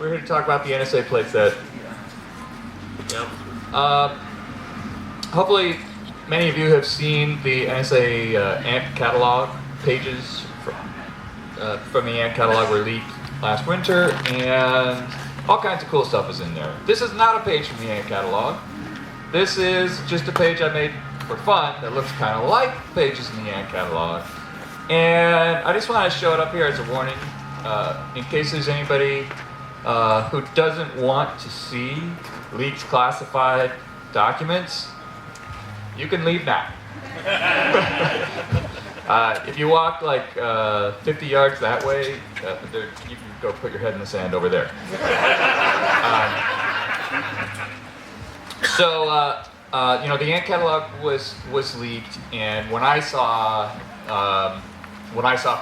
We're here to talk about the NSA Playset. Yep. Hopefully, many of you have seen the NSA AMP catalog pages from the AMP catalog were leaked last winter, and all kinds of cool stuff is in there. This is not a page from the AMP catalog. This is just a page I made for fun that looks kind of like pages in the AMP catalog. And I just want to show it up here as a warning, in case there's anybody who doesn't want to see leaked classified documents. You can leave now. If you walk like 50 yards that way, you can go put your head in the sand over there. You know, the ANT catalog was leaked, and when I saw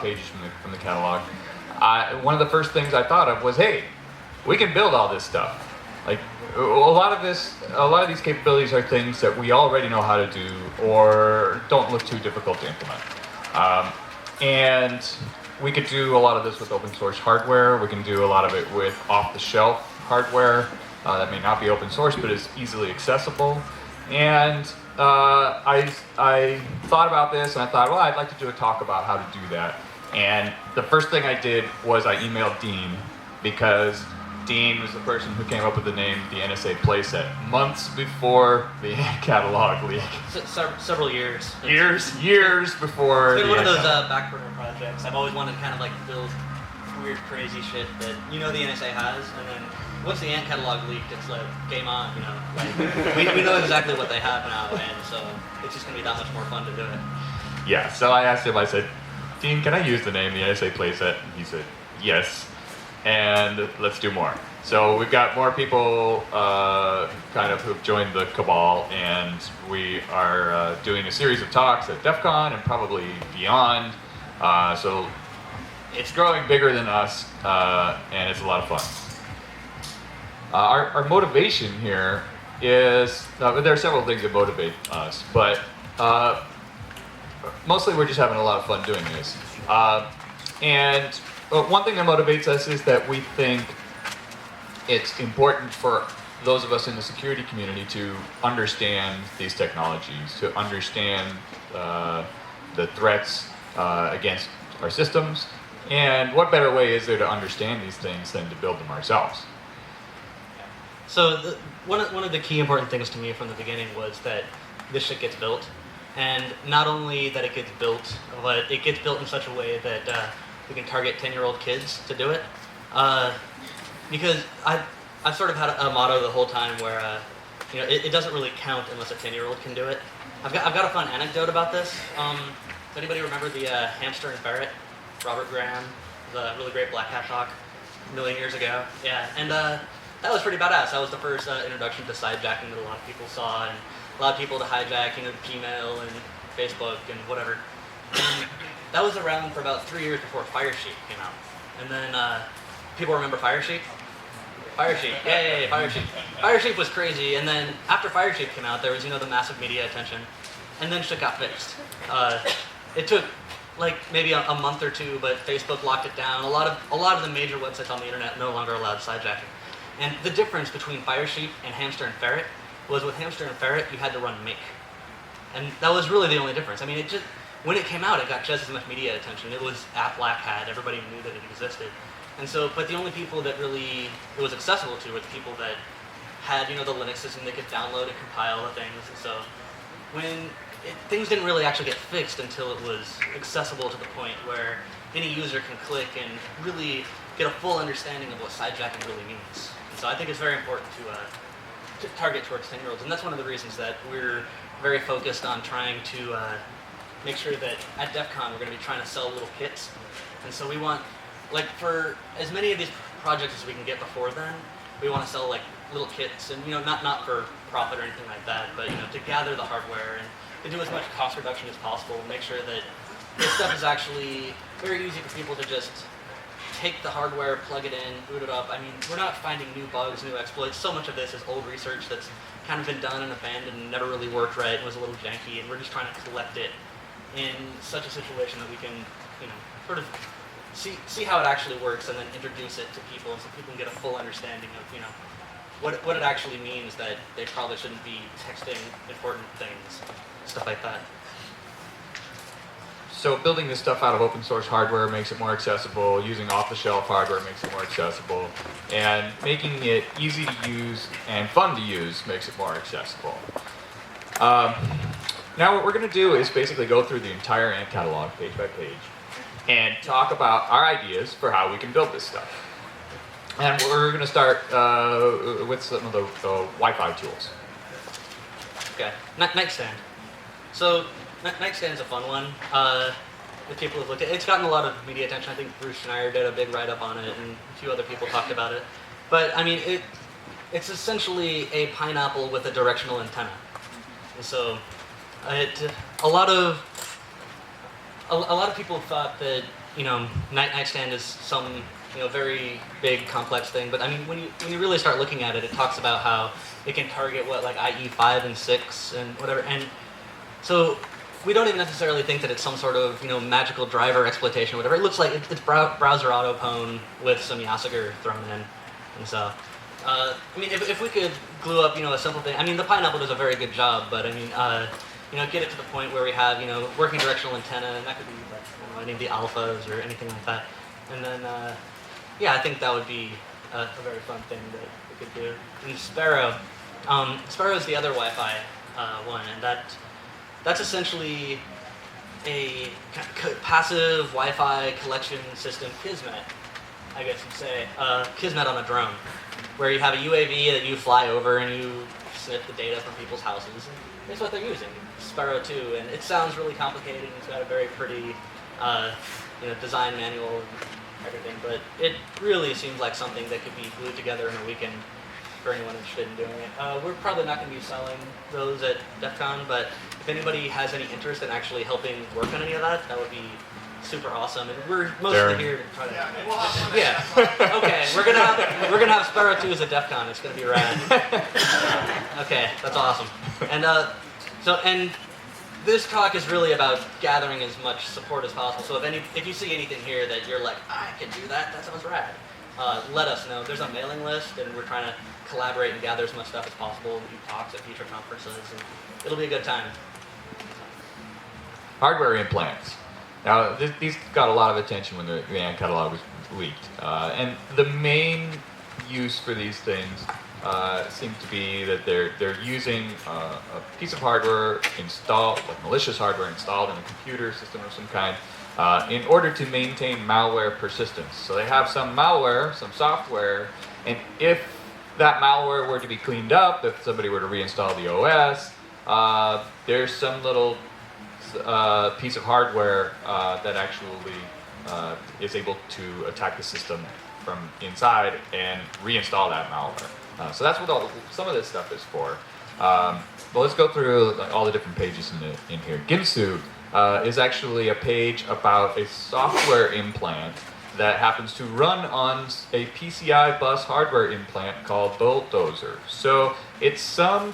pages from the catalog, one of the first things I thought of was, hey, we can build all this stuff. Like a lot of these capabilities are things that we already know how to do or don't look too difficult to implement. And we could do a lot of this with open source hardware. We can do a lot of it with off-the-shelf hardware that may not be open source but is easily accessible. And I thought about this and I thought, well, I'd like to do a talk about how to do that. And the first thing I did was I emailed Dean, because Dean was the person who came up with the name the NSA Playset months before the catalog leak. Several years. Years before. It's been one of those back burner projects. I've always wanted to kind of like build weird, crazy shit that the NSA has, and then once the ANT catalog leaked, it's like game on. Like we know exactly what they have now, and so it's just gonna be that much more fun to do it. Yeah. So I asked him. I said, Dean, can I use the name the NSA Playset? And he said, yes. And let's do more. So we've got more people kind of who've joined the cabal, and we are doing a series of talks at DEF CON and probably beyond. So it's growing bigger than us, and it's a lot of fun. Our motivation here is, there are several things that motivate us, but mostly we're just having a lot of fun doing this. And one thing that motivates us is that we think it's important for those of us in the security community to understand these technologies, to understand the threats against our systems. And what better way is there to understand these things than to build them ourselves? So one of the key important things to me from the beginning was that this shit gets built. And not only that it gets built, but it gets built in such a way that we can target 10-year-old kids to do it. Because I've sort of had a motto the whole time where it doesn't really count unless a 10-year-old can do it. I've got a fun anecdote about this. Does anybody remember the hamster and ferret? Robert Graham, the really great Black Hat talk a million years ago. Yeah, and that was pretty badass. That was the first introduction to sidejacking that a lot of people saw, and a lot of people to hijack Gmail and Facebook and whatever. And that was around for about 3 years before Firesheep came out. And then people remember Firesheep? Firesheep, yay, Firesheep. Firesheep was crazy, and then after Firesheep came out, there was the massive media attention, and then shit got fixed. It took like maybe a month or two, but Facebook locked it down. A lot of the major websites on the internet no longer allowed sidejacking. And the difference between Firesheep and Hamster and Ferret was with Hamster and Ferret, you had to run make. And that was really the only difference. I mean, when it came out, it got just as much media attention. It was at Black Hat. Everybody knew that it existed. And so, but the only people that really it was accessible to were the people that had, the Linux system they could download and compile the things. And so, things didn't really actually get fixed until it was accessible to the point where any user can click and really get a full understanding of what sidejacking really means. And so, I think it's very important to target towards 10-year-olds, and that's one of the reasons that we're very focused on trying to make sure that at DEF CON we're going to be trying to sell little kits. And so we want, like, for as many of these projects as we can get before then, we want to sell like little kits, and not for profit or anything like that, but to gather the hardware and to do as much cost reduction as possible and make sure that this stuff is actually very easy for people to just take the hardware, plug it in, boot it up. I mean, we're not finding new bugs, new exploits. So much of this is old research that's kind of been done and abandoned and never really worked right and was a little janky, and we're just trying to collect it in such a situation that we can, sort of see how it actually works, and then introduce it to people, so people can get a full understanding of what it actually means that they probably shouldn't be texting important things, stuff like that. So building this stuff out of open source hardware makes it more accessible, using off-the-shelf hardware makes it more accessible, and making it easy to use and fun to use makes it more accessible. Now what we're going to do is basically go through the entire Ant catalog, page by page, and talk about our ideas for how we can build this stuff. And we're going to start with some of the Wi-Fi tools. Okay, nightstand. So nightstand's a fun one. The people have looked at it. It's gotten a lot of media attention. I think Bruce Schneier did a big write-up on it, and a few other people talked about it. But I mean, it's essentially a pineapple with a directional antenna. And so, a lot of people thought that nightstand is some very big complex thing. But I mean, when you really start looking at it, it talks about how it can target like IE 5 and 6 and whatever. And so we don't even necessarily think that it's some sort of magical driver exploitation or whatever. It looks like it's browser autopwn with some Yasager thrown in. And so, I mean, if we could glue up a simple thing. I mean, the pineapple does a very good job, but I mean, get it to the point where we have working directional antenna, and that could be like any of the alphas or anything like that. And then yeah, I think that would be a very fun thing that we could do. And Sparrow, Sparrow is the other Wi-Fi one, and that's essentially a passive Wi-Fi collection system, Kismet, I guess you'd say, Kismet on a drone, where you have a UAV that you fly over and you snip the data from people's houses. And that's what they're using, Sparrow 2, and it sounds really complicated. It's got a very pretty, design manual and everything, but it really seems like something that could be glued together in a weekend for anyone interested in doing it. We're probably not going to be selling those at DEF CON, but if anybody has any interest in actually helping work on any of that, that would be super awesome. And we're mostly here to try to. Yeah. Okay. We're gonna have Sparrow 2 at DEF CON. It's gonna be rad. Okay, that's awesome. And and this talk is really about gathering as much support as possible. So if you see anything here that you're like, I can do that, that sounds rad. Let us know. There's a mailing list, and we're trying to collaborate and gather as much stuff as possible. We do talks at future conferences, and it'll be a good time. Hardware implants. Now, these got a lot of attention when the Ant catalog was leaked, and the main use for these things seems to be that they're using a piece of hardware installed, like malicious hardware installed in a computer system of some kind, in order to maintain malware persistence. So they have some malware, some software, and if that malware were to be cleaned up, if somebody were to reinstall the OS, there's some little piece of hardware that actually is able to attack the system from inside and reinstall that malware. So that's what some of this stuff is for. But let's go through all the different pages in here. Ginsu is actually a page about a software implant that happens to run on a PCI bus hardware implant called Bulldozer. So it's some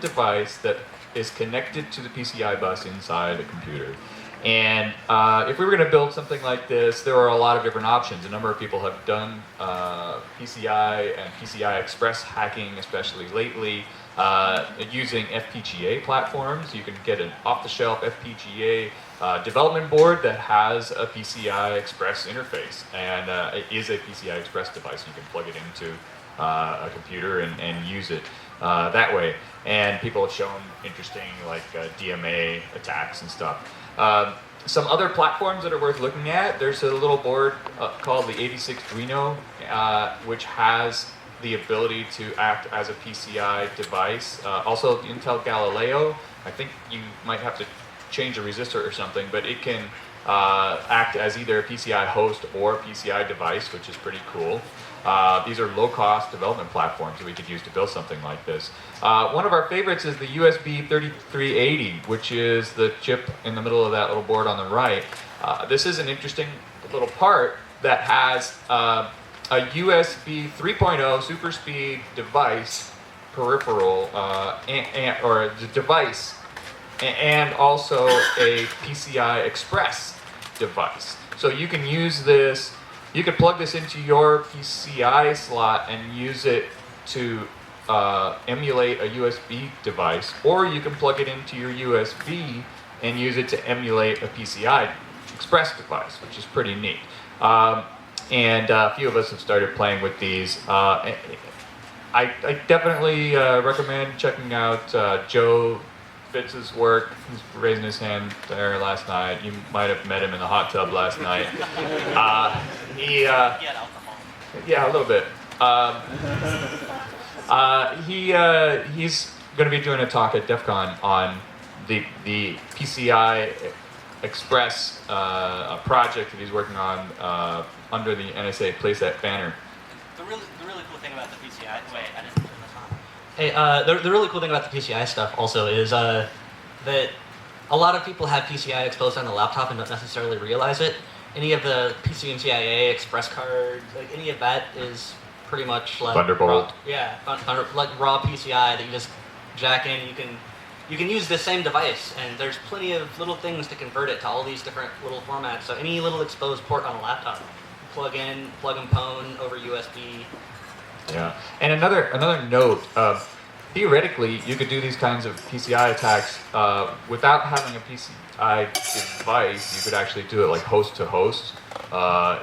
device that is connected to the PCI bus inside a computer. And if we were going to build something like this, there are a lot of different options. A number of people have done PCI and PCI Express hacking, especially lately, using FPGA platforms. You can get an off-the-shelf FPGA development board that has a PCI Express interface, and it is a PCI Express device. You can plug it into a computer and use it that way. And people have shown interesting DMA attacks and stuff. Some other platforms that are worth looking at, there's a little board called the 86Drino, which has the ability to act as a PCI device. Also, Intel Galileo, I think you might have to change a resistor or something, but it can act as either a PCI host or a PCI device, which is pretty cool. These are low-cost development platforms that we could use to build something like this. One of our favorites is the USB 3380, which is the chip in the middle of that little board on the right. This is an interesting little part that has a USB 3.0 super speed device peripheral, or the device, and also a PCI Express device. So you can use this, you could plug this into your PCI slot and use it to emulate a USB device, or you can plug it into your USB and use it to emulate a PCI Express device, which is pretty neat. And a few of us have started playing with these. I definitely recommend checking out Joe Fitz's work. He's raising his hand there last night. You might have met him in the hot tub last night. Yeah, a little bit. He's going to be doing a talk at DEF CON on the PCI Express project that he's working on under the NSA Playset banner. The really cool thing about the PCI, wait, I didn't turn this on. Hey, the really cool thing about the PCI stuff also is that a lot of people have PCI exposed on the laptop and don't necessarily realize it. Any of the PCMCIA Express cards, like any of that is pretty much like Thunderbolt. Like raw PCI that you just jack in. You can use the same device, and there's plenty of little things to convert it to all these different little formats. So any little exposed port on a laptop, plug and pwn over USB. Yeah, and another note. Theoretically, you could do these kinds of PCI attacks without having a PCI device. You could actually do it like host to host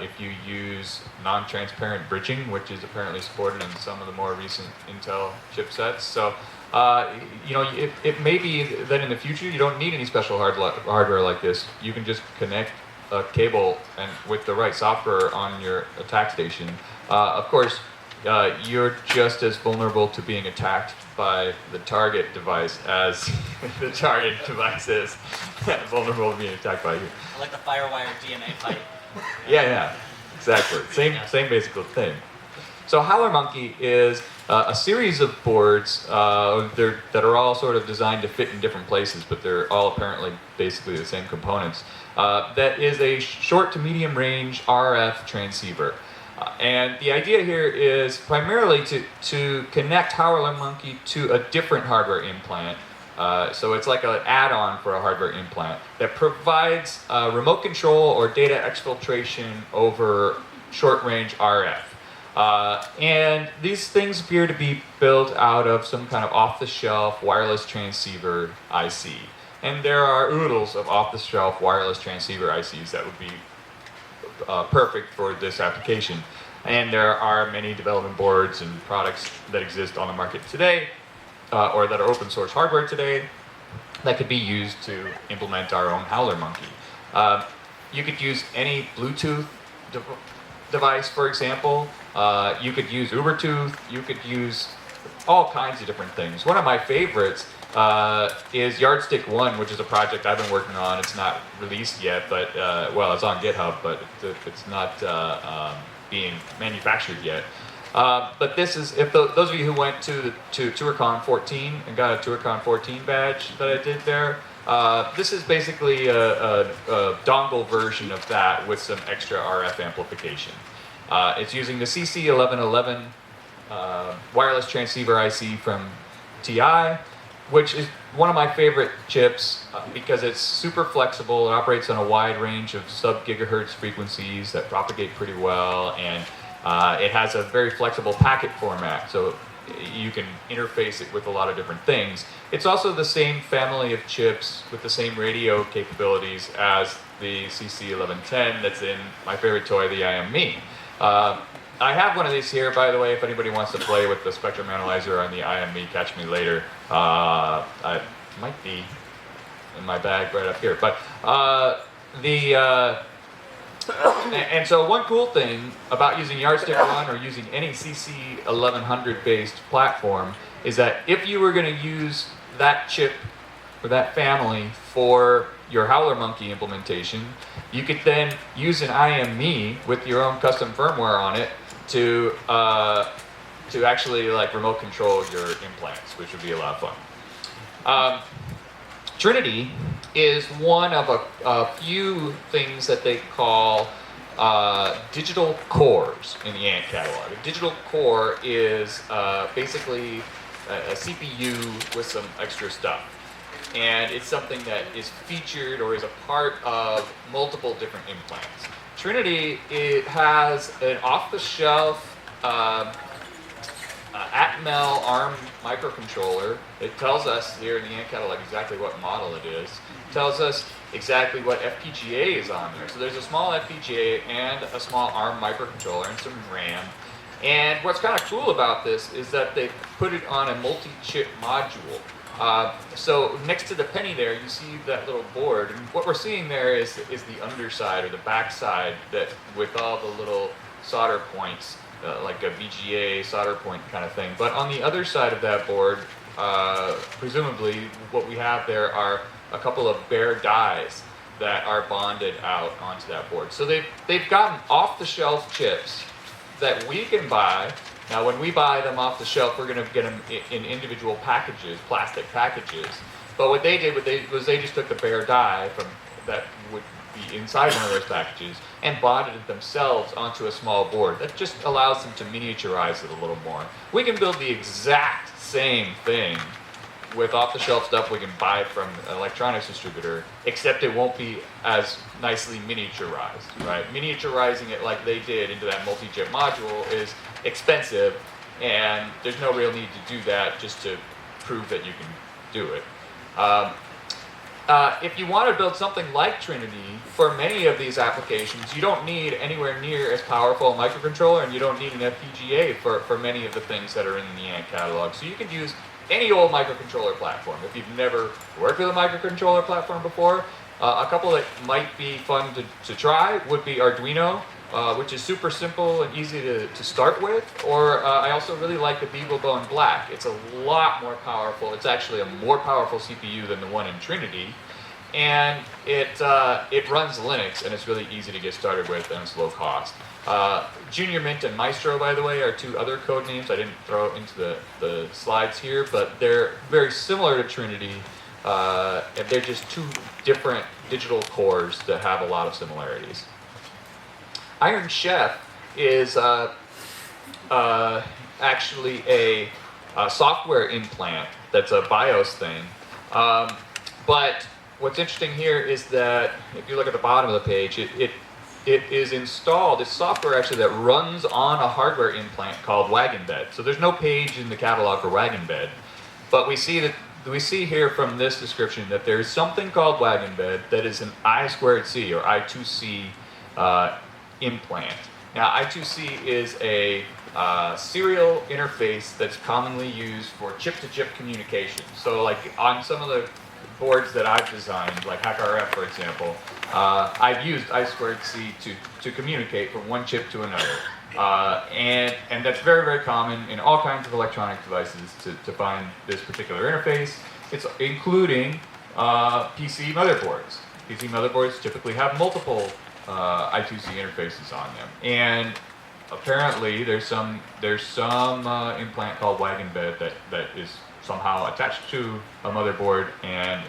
if you use non-transparent bridging, which is apparently supported in some of the more recent Intel chipsets. So, it may be that in the future you don't need any special hardware like this. You can just connect a cable and with the right software on your attack station. Of course, you're just as vulnerable to being attacked by the target device as the target device is vulnerable to being attacked by you. I like the FireWire DMA pipe. Yeah, exactly. Same basic thing. So Howler Monkey is a series of boards that are all sort of designed to fit in different places, but they're all apparently basically the same components. That is a short to medium range RF transceiver. And the idea here is primarily to connect Howler Monkey to a different hardware implant. So it's like an add-on for a hardware implant that provides remote control or data exfiltration over short-range RF. And these things appear to be built out of some kind of off-the-shelf wireless transceiver IC. And there are oodles of off-the-shelf wireless transceiver ICs that would be perfect for this application. And there are many development boards and products that exist on the market today, or that are open source hardware today, that could be used to implement our own Howler Monkey. You could use any Bluetooth device, for example. You could use Ubertooth. You could use all kinds of different things. One of my favorites is Yardstick 1, which is a project I've been working on. It's not released yet, but it's on GitHub, but it's not being manufactured yet. But this is, if those of you who went to ToorCon 14 and got a ToorCon 14 badge that I did there, this is basically a dongle version of that with some extra RF amplification. It's using the CC1111 wireless transceiver IC from TI, which is one of my favorite chips because it's super flexible. It operates on a wide range of sub-gigahertz frequencies that propagate pretty well, and it has a very flexible packet format, so you can interface it with a lot of different things. It's also the same family of chips with the same radio capabilities as the CC1110 that's in my favorite toy, the IME. I have one of these here, by the way, if anybody wants to play with the spectrum analyzer on the IME, catch me later. I might be in my bag right up here. But and so one cool thing about using Yardstick 1 or using any CC1100 based platform is that if you were going to use that chip or that family for your Howler Monkey implementation, you could then use an IME with your own custom firmware on it to actually like remote control your implants, which would be a lot of fun. Trinity is one of a few things that they call digital cores in the ANT catalog. A digital core is basically a CPU with some extra stuff. And it's something that is featured or is a part of multiple different implants. Trinity, it has an off-the-shelf Atmel ARM microcontroller. It tells us here in the ANT catalog exactly what model it is. It tells us exactly what FPGA is on there. So there's a small FPGA and a small ARM microcontroller and some RAM. And what's kind of cool about this is that they put it on a multi-chip module. So next to the penny there, you see that little board. And what we're seeing there is the underside or the backside that with all the little solder points, like a VGA solder point kind of thing. But on the other side of that board, presumably what we have there are a couple of bare dies that are bonded out onto that board. So they've gotten off-the-shelf chips that we can buy. Now, when we buy them off the shelf, we're going to get them in individual packages, plastic packages. But what they did was they just took the bare die from that would be inside one of those packages and bonded it themselves onto a small board. That just allows them to miniaturize it a little more. We can build the exact same thing with off-the-shelf stuff we can buy from an electronics distributor, except it won't be as nicely miniaturized, right? Miniaturizing it like they did into that multi-chip module is expensive, and there's no real need to do that just to prove that you can do it. If you want to build something like Trinity, for many of these applications, you don't need anywhere near as powerful a microcontroller, and you don't need an FPGA for many of the things that are in the ANT catalog. So you can use any old microcontroller platform. If you've never worked with a microcontroller platform before, a couple that might be fun to try would be Arduino, which is super simple and easy to start with. Or I also really like the BeagleBone Black. It's a lot more powerful. It's actually a more powerful CPU than the one in Trinity. And it runs Linux, and it's really easy to get started with, and it's low cost. Junior Mint and Maestro, by the way, are two other code names I didn't throw into the slides here, but they're very similar to Trinity, and they're just two different digital cores that have a lot of similarities. Iron Chef is actually a software implant that's a BIOS thing, but what's interesting here is that if you look at the bottom of the page, it is installed, it's software actually that runs on a hardware implant called Wagon Bed. So there's no page in the catalog for Wagon Bed, but we see here from this description that there's something called Wagon Bed that is an I2C or I2C implant. Now I2C is a serial interface that's commonly used for chip-to-chip communication. So like on some of the boards that I've designed, like HackRF for example, I've used I2C to communicate from one chip to another. And that's very, very common in all kinds of electronic devices to find this particular interface. It's including PC motherboards. PC motherboards typically have multiple I2C interfaces on them. And apparently there's some implant called Wagon Bed that is somehow attached to a motherboard and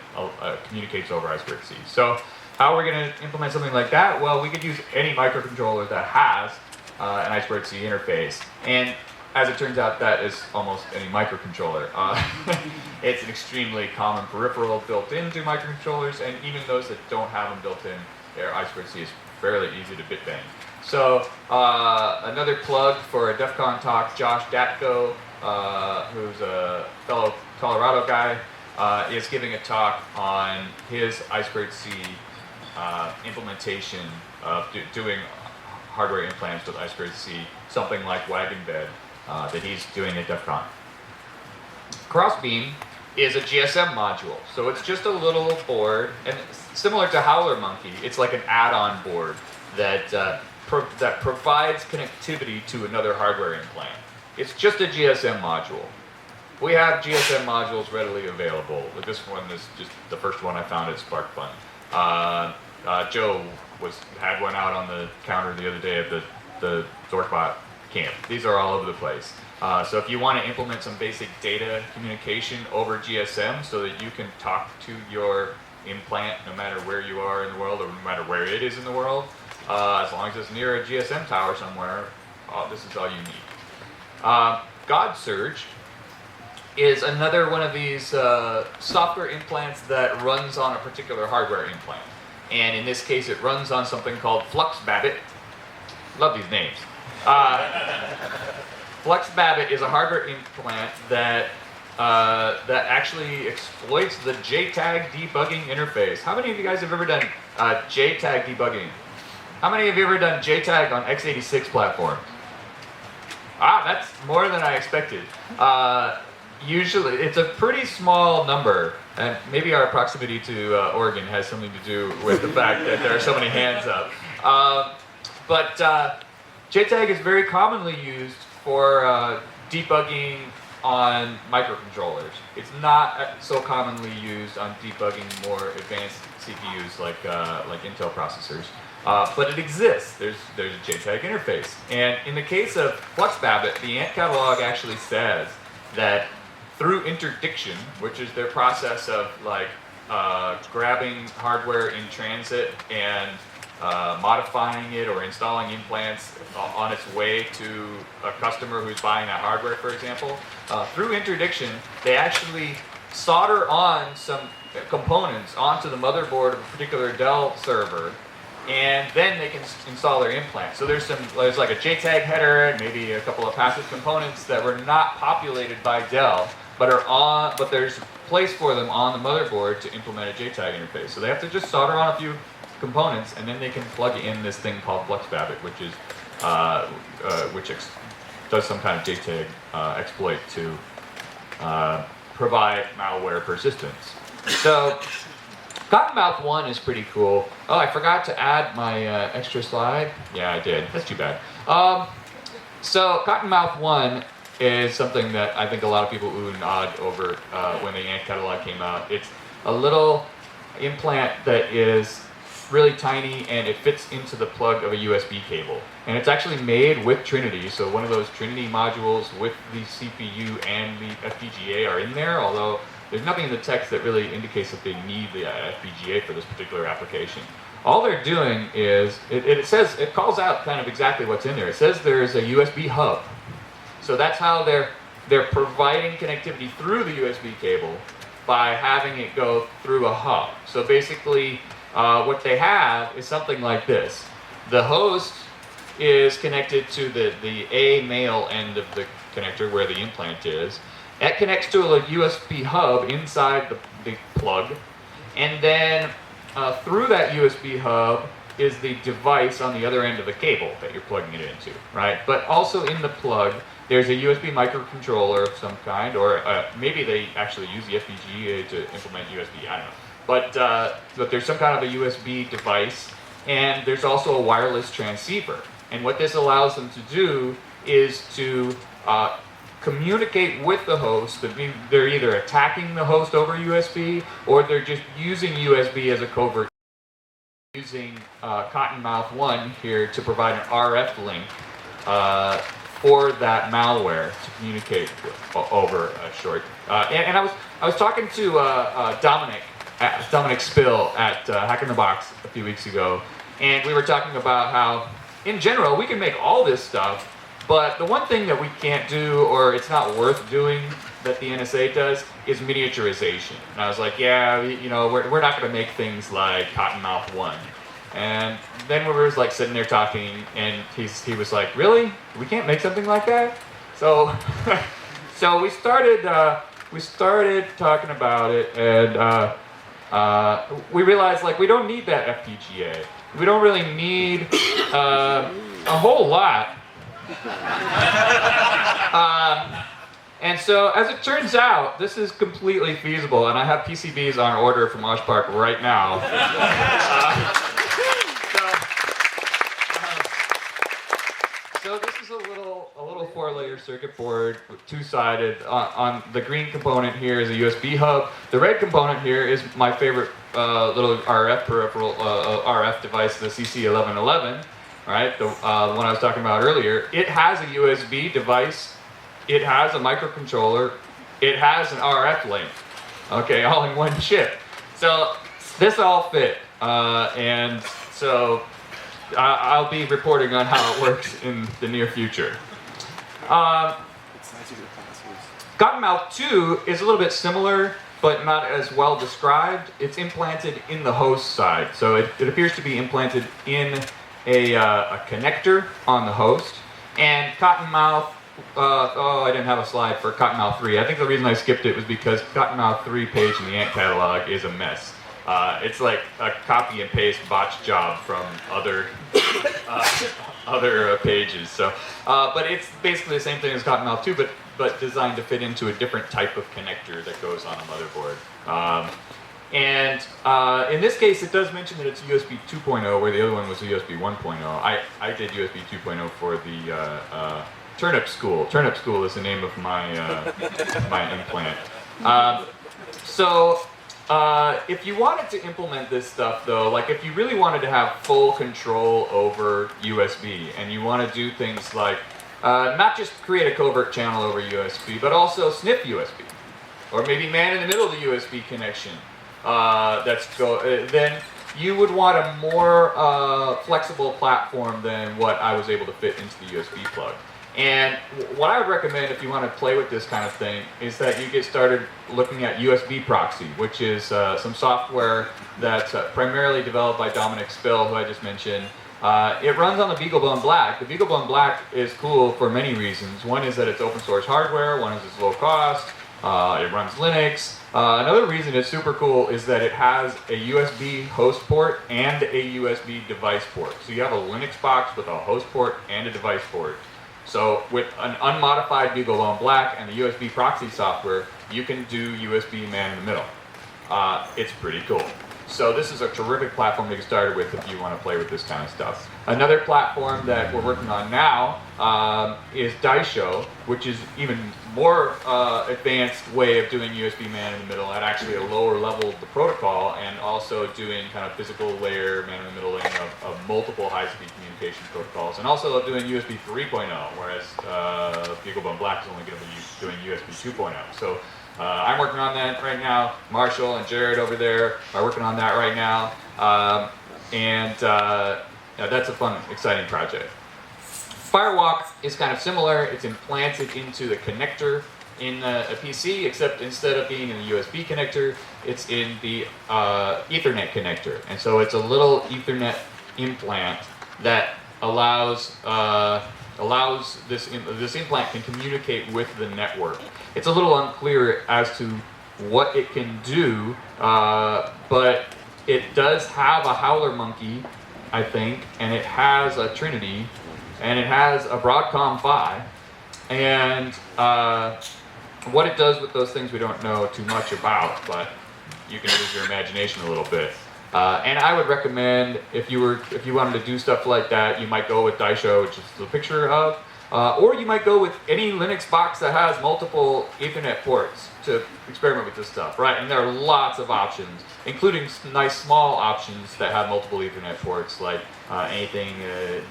communicates over I2C. So how are we going to implement something like that? Well, we could use any microcontroller that has an I2C interface. And as it turns out, that is almost any microcontroller. It's an extremely common peripheral built into microcontrollers, and even those that don't have them built in, their I2C is fairly easy to bit bang. So another plug for a DEF CON talk, Josh Datko, who's a fellow Colorado guy, is giving a talk on his I2C implementation of doing hardware implants with I2C, something like Wagon Bed that he's doing at DEF CON. Crossbeam is a GSM module, so it's just a little board, and similar to Howler Monkey, it's like an add-on board that provides connectivity to another hardware implant. It's just a GSM module. We have GSM modules readily available. This one is just the first one I found at SparkFun. Joe had one out on the counter the other day at the Zorkbot camp. These are all over the place. So if you want to implement some basic data communication over GSM so that you can talk to your implant no matter where you are in the world or no matter where it is in the world, as long as it's near a GSM tower somewhere, this is all you need. GodSurge is another one of these software implants that runs on a particular hardware implant. And in this case, it runs on something called FluxBabbit. Love these names. FluxBabbit is a hardware implant that actually exploits the JTAG debugging interface. How many of you guys have ever done JTAG debugging? How many of you have ever done JTAG on x86 platform? That's more than I expected. Usually, it's a pretty small number, and maybe our proximity to Oregon has something to do with the fact that there are so many hands up. But JTAG is very commonly used for debugging on microcontrollers. It's not so commonly used on debugging more advanced CPUs like Intel processors. But it exists. There's a JTAG interface. And in the case of FluxBabbit, the Ant catalog actually says that through interdiction, which is their process of grabbing hardware in transit and modifying it or installing implants on its way to a customer who's buying that hardware, for example, through interdiction, they actually solder on some components onto the motherboard of a particular Dell server, and then they can install their implant. So there's like a JTAG header and maybe a couple of passive components that were not populated by Dell, but there's place for them on the motherboard to implement a JTAG interface. So they have to just solder on a few components, and then they can plug in this thing called FluxBabbit, which does some kind of JTAG exploit to provide malware persistence. So Cottonmouth 1 is pretty cool. Oh, I forgot to add my extra slide. Yeah, I did. That's too bad. So Cottonmouth 1 is something that I think a lot of people ooh and ahhed over when the Ant catalog came out. It's a little implant that is really tiny, and it fits into the plug of a USB cable. And it's actually made with Trinity, so one of those Trinity modules with the CPU and the FPGA are in there, although there's nothing in the text that really indicates that they need the FPGA for this particular application. All they're doing is, it calls out kind of exactly what's in there. It says there's a USB hub. So that's how they're providing connectivity through the USB cable by having it go through a hub. So basically, what they have is something like this. The host is connected to the A male end of the connector where the implant is. That connects to a USB hub inside the plug. And then through that USB hub is the device on the other end of the cable that you're plugging it into, right? But also in the plug, there's a USB microcontroller of some kind, or maybe they actually use the FPGA to implement USB, I don't know. But there's some kind of a USB device, and there's also a wireless transceiver. And what this allows them to do is to communicate with the host. They're either attacking the host over USB, or they're just using USB as a covert, using Cottonmouth 1 here to provide an RF link for that malware to communicate over a short. And I was talking to Dominic Spill at Hack in the Box a few weeks ago, and we were talking about how, in general, we can make all this stuff, but the one thing that we can't do, or it's not worth doing, that the NSA does, is miniaturization. And I was like, yeah, we're not going to make things like Cottonmouth 1. And then we were like sitting there talking, and he was like, really? We can't make something like that? So, so we started talking about it, and we realized we don't need that FPGA. We don't really need a whole lot. And so, as it turns out, this is completely feasible, and I have PCBs on order from Oshpark right now. So this is a little 4-layer circuit board, two-sided. On the green component here is a USB hub. The red component here is my favorite little RF peripheral, RF device, the CC1111. All right, the one I was talking about earlier. It has a USB device. It has a microcontroller. It has an RF link. Okay, all in one chip. So this all fit, and so I'll be reporting on how it works in the near future. Cottonmouth 2 is a little bit similar. but not as well described. It's implanted in the host side. So it appears to be implanted in a connector on the host. And Cottonmouth, I didn't have a slide for Cottonmouth 3. I think the reason I skipped it was because Cottonmouth 3 page in the Ant catalog is a mess. It's like a copy and paste botch job from other other pages. So, but it's basically the same thing as Cottonmouth 2, but designed to fit into a different type of connector that goes on a motherboard. In this case, it does mention that it's USB 2.0, where the other one was a USB 1.0. I did USB 2.0 for the Turnip School. Turnip School is the name of my my implant. If you wanted to implement this stuff, though, like if you really wanted to have full control over USB, and you want to do things like not just create a covert channel over USB, but also sniff USB, or maybe man in the middle of the USB connection, then you would want a more flexible platform than what I was able to fit into the USB plug. And what I would recommend if you want to play with this kind of thing is that you get started looking at USB Proxy, which is some software that's primarily developed by Dominic Spill, who I just mentioned. It runs on the BeagleBone Black. The BeagleBone Black is cool for many reasons. One is that it's open source hardware, one is it's low cost, it runs Linux. Another reason it's super cool is that it has a USB host port and a USB device port. So you have a Linux box with a host port and a device port. So with an unmodified BeagleBone Black and the USB proxy software, you can do USB man in the middle. It's pretty cool. So this is a terrific platform to get started with if you want to play with this kind of stuff. Another platform that we're working on now is Daisho, which is even more advanced way of doing USB man in the middle at actually a lower level of the protocol, and also doing kind of physical layer man in the middle of multiple high-speed communication protocols, and also doing USB 3.0, whereas BeagleBone Black is only going to be doing USB 2.0. So I'm working on that right now. Marshall and Jared over there are working on that right now. That's a fun, exciting project. Firewalk is kind of similar. It's implanted into the connector in a PC, except instead of being in the USB connector, it's in the Ethernet connector. And so it's a little Ethernet implant that allows this implant can communicate with the network. It's a little unclear as to what it can do, but it does have a Howler monkey, I think, and it has a Trinity, and it has a Broadcom PHY, and what it does with those things we don't know too much about, but you can use your imagination a little bit. And I would recommend, if you wanted to do stuff like that, you might go with Daisho, which is the picture of, or you might go with any Linux box that has multiple Ethernet ports to experiment with this stuff, right? And there are lots of options, including nice small options that have multiple Ethernet ports, like anything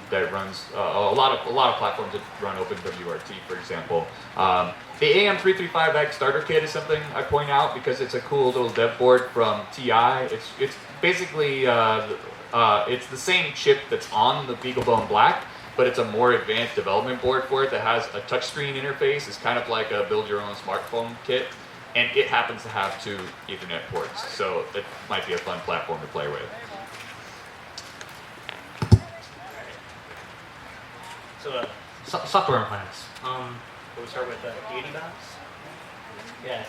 that runs a lot of platforms that run OpenWRT, for example. The AM335X starter kit is something I point out because it's a cool little dev board from TI. It's basically it's the same chip that's on the BeagleBone Black, but it's a more advanced development board for it that has a touchscreen interface. It's kind of like a build-your-own smartphone kit, and it happens to have 2 Ethernet ports, so it might be a fun platform to play with. So, software implants. Will we start with Deity Bounce? Yeah.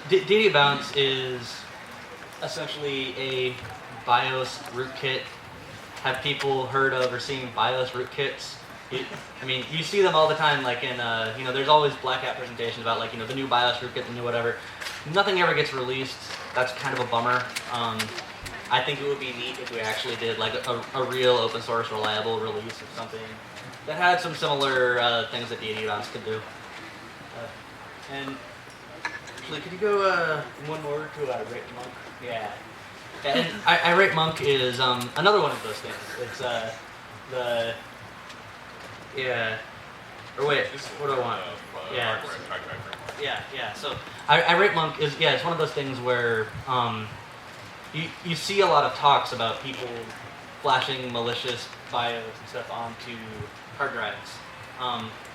Deity Bounce is essentially a BIOS rootkit. Have people heard of or seen BIOS rootkits? You see them all the time, like in, there's always Black Hat presentations about, like, the new BIOS rootkit, the new whatever. Nothing ever gets released. That's kind of a bummer. I think it would be neat if we actually did, like, a real open source, reliable release of something that had some similar things that Deity Bounce could do. And actually, could you go one more to Irate Monk? Yeah. And Irate Monk is another one of those things. It's Or wait, what do I want? Yeah. So Irate Monk is it's one of those things where you see a lot of talks about people flashing malicious BIOS and stuff onto hard drives.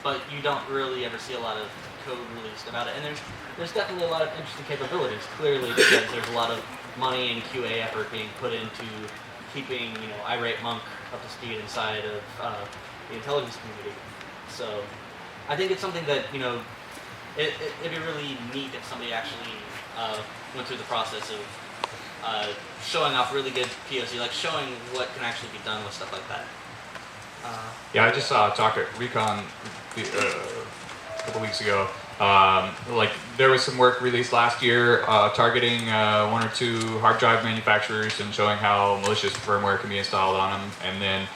but you don't really ever see a lot of code released about it. And there's definitely a lot of interesting capabilities, clearly, because there's a lot of money and QA effort being put into keeping, irate monk up to speed inside of the intelligence community. So I think it's something that, it'd be really neat if somebody actually went through the process of showing off really good POC, like showing what can actually be done with stuff like that. Yeah, I just saw a talk at Recon a couple weeks ago. There was some work released last year targeting 1 or 2 hard drive manufacturers and showing how malicious firmware can be installed on them. And then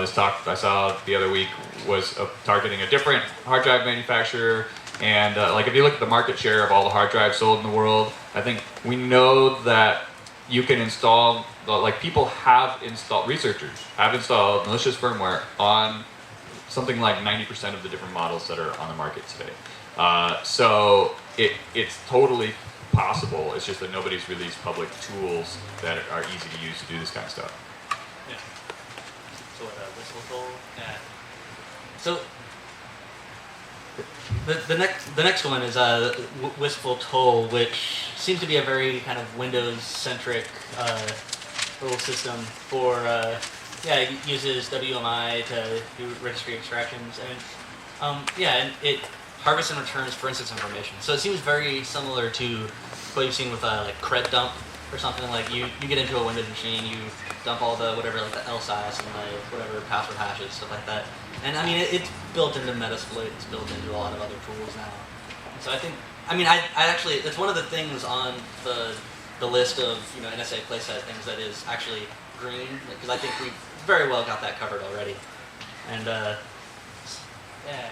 this talk I saw the other week was targeting a different hard drive manufacturer. And if you look at the market share of all the hard drives sold in the world, I think we know that you can install, people have installed, researchers have installed malicious firmware on something like 90% of the different models that are on the market today. So it's totally possible. It's just that nobody's released public tools that are easy to use to do this kind of stuff. Yeah. So whistle tool. Yeah. So the next one is Wistful Toll, which seems to be a very kind of Windows-centric little system for it uses WMI to do registry extractions, and and it harvests and returns forensics information. So it seems very similar to what you've seen with like cred dump or something. Like you get into a Windows machine, you dump all the whatever, like the LSAS and the whatever password hashes, stuff like that. And I mean, it's built into Metasploit, it's built into a lot of other tools now. So I think, I actually, it's one of the things on the list of NSA Playset things that is actually green, because I think we've very well got that covered already. And yeah.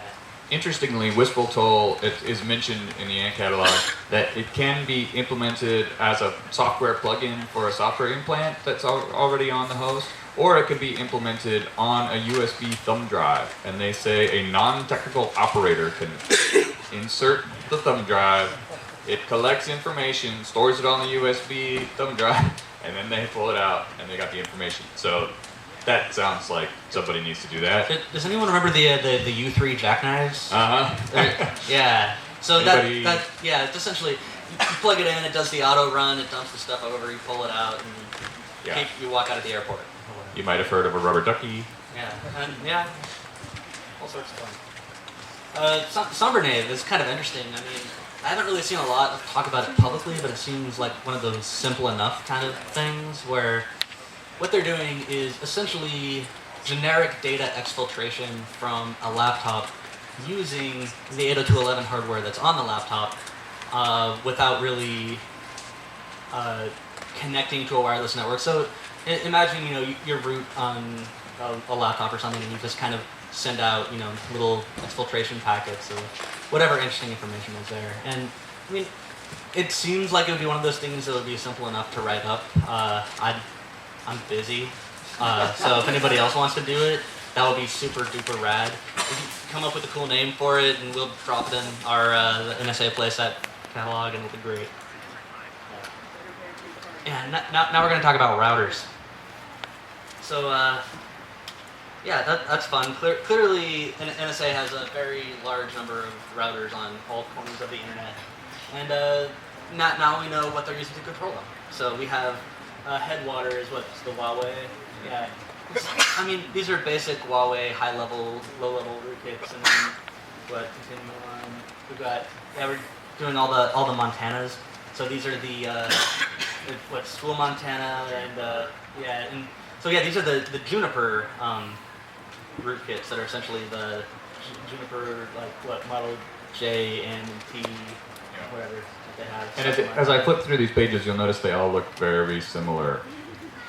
Interestingly, Wistful Toll is mentioned in the Ant catalog that it can be implemented as a software plugin for a software implant that's already on the host, or it can be implemented on a USB thumb drive. And they say a non-technical operator can insert the thumb drive, it collects information, stores it on the USB thumb drive, and then they pull it out and they got the information. So that sounds like somebody needs to do that. Does anyone remember the U3 jackknives? Yeah. So it's essentially you plug it in, it does the auto run, it dumps the stuff over, you pull it out, and you walk out of the airport. You might have heard of a rubber ducky. Yeah, all sorts of fun. Sombernave is kind of interesting. I mean, I haven't really seen a lot of talk about it publicly, but it seems like one of those simple enough kind of things where what they're doing is essentially generic data exfiltration from a laptop using the 802.11 hardware that's on the laptop without really connecting to a wireless network. So imagine, your root on a laptop or something, and you just kind of send out, little exfiltration packets of whatever interesting information is there. And I mean, it seems like it would be one of those things that would be simple enough to write up. I'm busy, so if anybody else wants to do it, that would be super duper rad. If you come up with a cool name for it, and we'll drop it in our the NSA Playset catalog, and it'll be great. Yeah, now we're going to talk about routers. So, that's fun. Clearly, NSA has a very large number of routers on all corners of the internet. And now we know what they're using to control them. So we have Headwater is what's the Huawei. Yeah. I mean, these are basic Huawei high-level, low-level rootkits. And then, continue on. We've got, we're doing all the Montanas. So these are the, School Montana, and these are the Juniper rootkits that are essentially the Juniper, Model J and T, whatever that they have. And as I flip through these pages, you'll notice they all look very similar.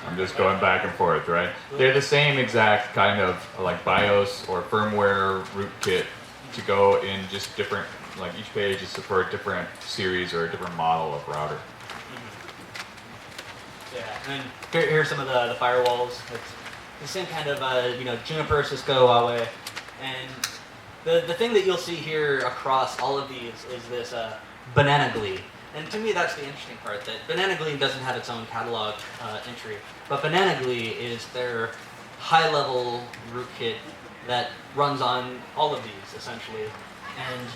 I'm just going back and forth, right? They're the same exact kind of BIOS or firmware rootkit to go in just different, each page is for a different series or a different model of router. Yeah, and here are some of the firewalls. It's the same kind of, Juniper, Cisco, Huawei. And the thing that you'll see here across all of these is this Banana Glee. And to me, that's the interesting part, that Banana Glee doesn't have its own catalog entry. But Banana Glee is their high-level rootkit that runs on all of these essentially, and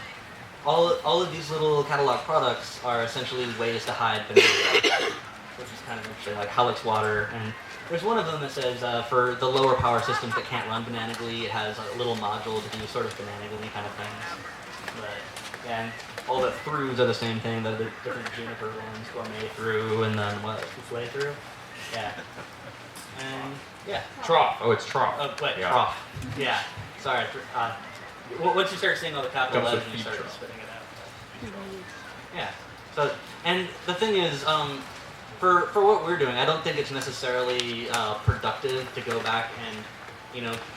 all of these little catalog products are essentially ways to hide vanilla, which is kind of interesting, like Helix Water. And there's one of them that says for the lower power systems that can't run Bananagly, it has a little module to do sort of Bananagly kind of things. But, and all the throughs are the same thing, the different Juniper ones, Gourmet through, and then what, Souffle through? Yeah. And, yeah. Trough. Oh, it's trough. Oh, wait, yeah. trough. Yeah. Sorry. Once you start seeing all the capital Comes with letters, you start trough. spitting it out. Yeah. So, and the thing is, for what we're doing, I don't think it's necessarily productive to go back and,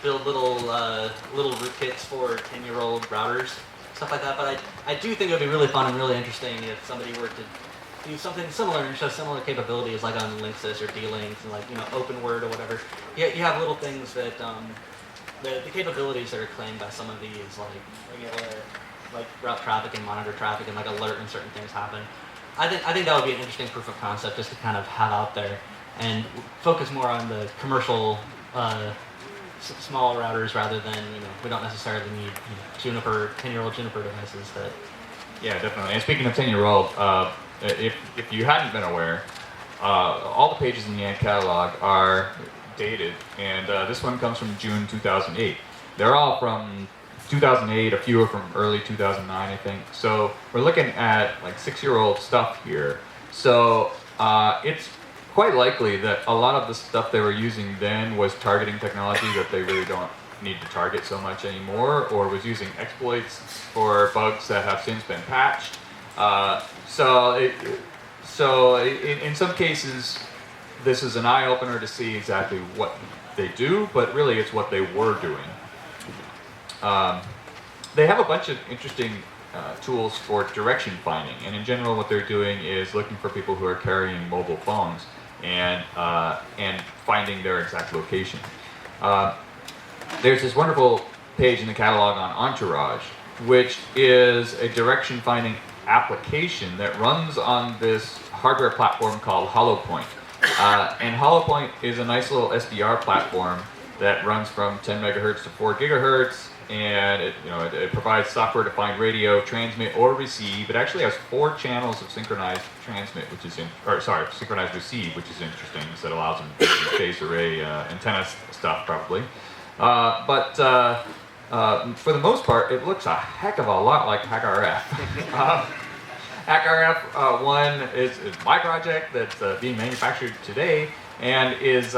build little rootkits for 10-year-old routers, stuff like that. But I do think it would be really fun and really interesting if somebody were to do something similar and show similar capabilities, like on Linksys or D-Links and like OpenWord or whatever. You have little things that the capabilities that are claimed by some of these, like route traffic and monitor traffic and like alert when certain things happen. I think that would be an interesting proof of concept just to kind of have out there and focus more on the commercial small routers rather than we don't necessarily need Juniper 10-year-old Juniper devices that. Yeah, definitely. And speaking of 10-year-old, if you hadn't been aware, all the pages in the Ant catalog are dated, and this one comes from June 2008. They're all from 2008, a few are from early 2009, I think. So we're looking at like 6-year-old stuff here. So it's quite likely that a lot of the stuff they were using then was targeting technology that they really don't need to target so much anymore, or was using exploits for bugs that have since been patched. So in some cases, this is an eye-opener to see exactly what they do, but really it's what they were doing. They have a bunch of interesting tools for direction finding, and in general what they're doing is looking for people who are carrying mobile phones and finding their exact location. There's this wonderful page in the catalog on Entourage, which is a direction finding application that runs on this hardware platform called HoloPoint. And HoloPoint is a nice little SDR platform that runs from 10 megahertz to 4 gigahertz, and it provides software-defined radio, transmit or receive. It actually has 4 channels of synchronized transmit, synchronized receive, which is interesting, because it allows them to do some phase array antenna stuff, probably. But for the most part, it looks a heck of a lot like HackRF. HackRF 1 is my project that's being manufactured today, and is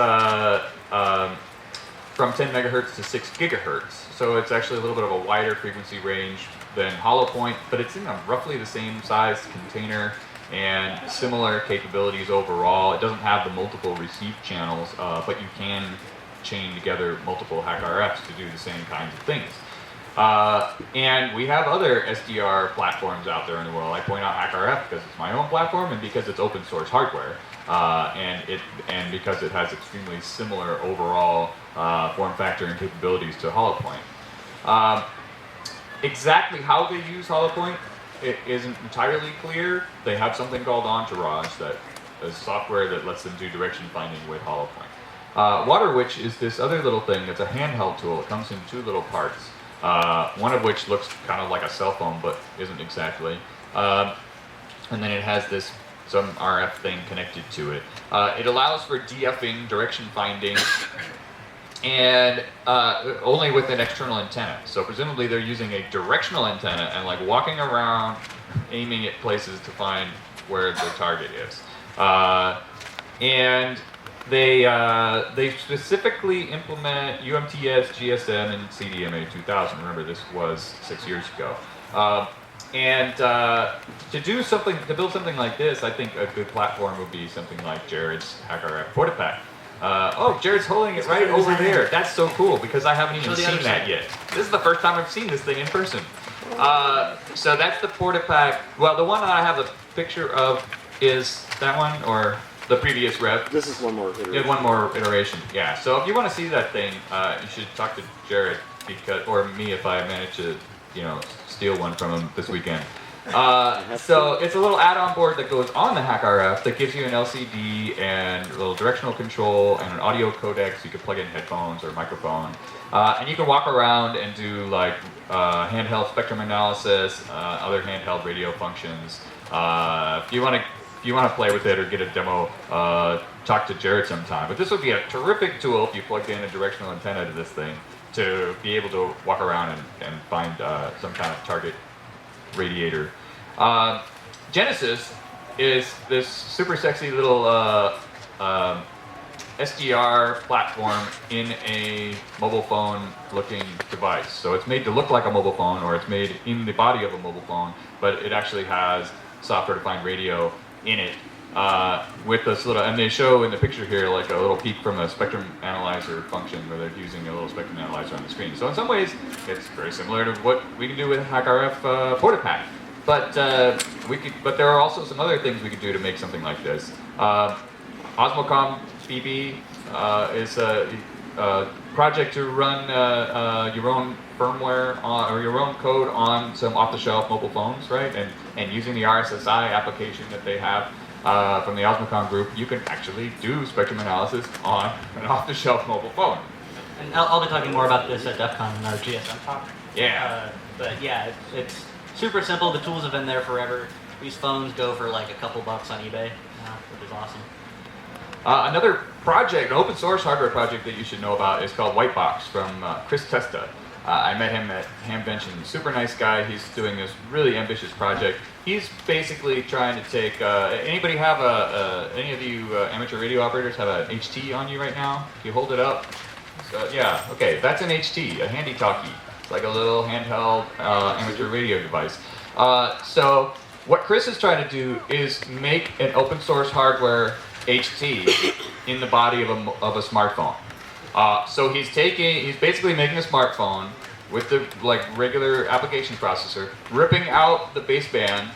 from 10 megahertz to 6 gigahertz. So it's actually a little bit of a wider frequency range than HoloPoint, but it's in roughly the same size container and similar capabilities overall. It doesn't have the multiple receive channels, but you can chain together multiple HackRFs to do the same kinds of things. And we have other SDR platforms out there in the world. I point out HackRF because it's my own platform and because it's open source hardware, and because it has extremely similar overall form factor and capabilities to HoloPoint. Exactly how they use HoloPoint, it isn't entirely clear. They have something called Entourage that is software that lets them do direction finding with HoloPoint. WaterWitch is this other little thing. It's a handheld tool. It comes in 2 little parts. One of which looks kind of like a cell phone, but isn't exactly. And then it has some RF thing connected to it. It allows for DFing, direction finding, and only with an external antenna. So presumably they're using a directional antenna and like walking around, aiming at places to find where the target is. And they specifically implement UMTS, GSM, and CDMA 2000. Remember, this was 6 years ago. To build something like this, I think a good platform would be something like Jared's HackRF PortaPack. Jared's holding it right over there. That's so cool because I haven't even seen that yet. This is the first time I've seen this thing in person. So that's the PortaPack. Well, the one that I have a picture of is that one, or the previous rev. This is one more iteration. Yeah, one more iteration. Yeah. So if you want to see that thing, you should talk to Jared or me if I manage to, steal one from him this weekend. So it's a little add-on board that goes on the HackRF that gives you an LCD and a little directional control and an audio codec, so you can plug in headphones or a microphone. And you can walk around and do like handheld spectrum analysis, other handheld radio functions. If you want to play with it or get a demo, talk to Jared sometime. But this would be a terrific tool if you plugged in a directional antenna to this thing to be able to walk around and find some kind of target radiator. Genesis is this super sexy little SDR platform in a mobile phone looking device. So it's made to look like a mobile phone, or it's made in the body of a mobile phone, but it actually has software-defined radio in it with this little, and they show in the picture here like a little peek from a spectrum analyzer function where they're using a little spectrum analyzer on the screen. So in some ways, it's very similar to what we can do with HackRF PortaPack. But but there are also some other things we could do to make something like this. Osmocom BB is a project to run your own firmware or your own code on some off-the-shelf mobile phones, right? And using the RSSI application that they have from the Osmocom group, you can actually do spectrum analysis on an off-the-shelf mobile phone. And I'll be talking more about this at DEF CON in our GSM talk. Yeah. But yeah, it's super simple. The tools have been there forever. These phones go for like a couple bucks on eBay, which is awesome. Another project, an open source hardware project that you should know about is called Whitebox from Chris Testa. I met him at Hamvention, super nice guy. He's doing this really ambitious project. He's basically trying to take, anybody have any of you amateur radio operators have an HT on you right now? If you hold it up, yeah, okay, that's an HT, a handy talkie. It's like a little handheld amateur radio device. So what Chris is trying to do is make an open source hardware HT in the body of a smartphone. So he's basically making a smartphone with the regular application processor, ripping out the baseband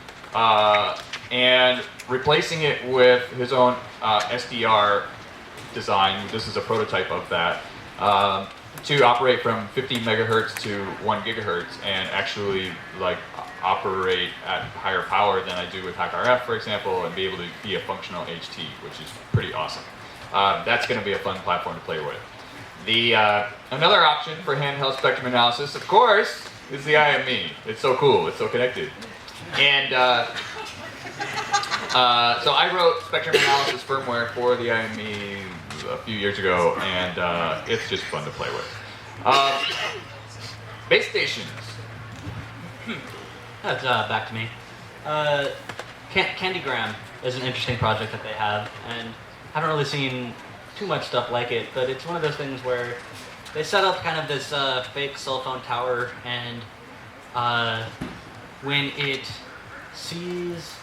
and replacing it with his own SDR design. This is a prototype of that to operate from 50 megahertz to 1 gigahertz and actually operate at higher power than I do with HackRF, for example, and be able to be a functional HT, which is pretty awesome. That's going to be a fun platform to play with. Another option for handheld spectrum analysis, of course, is the IME. It's so cool. It's so connected. And so I wrote spectrum analysis firmware for the IME a few years ago, and it's just fun to play with. Base stations. That's back to me. Candygram is an interesting project that they have, and haven't really seen too much stuff like it, but it's one of those things where they set up kind of this fake cell phone tower, and when it sees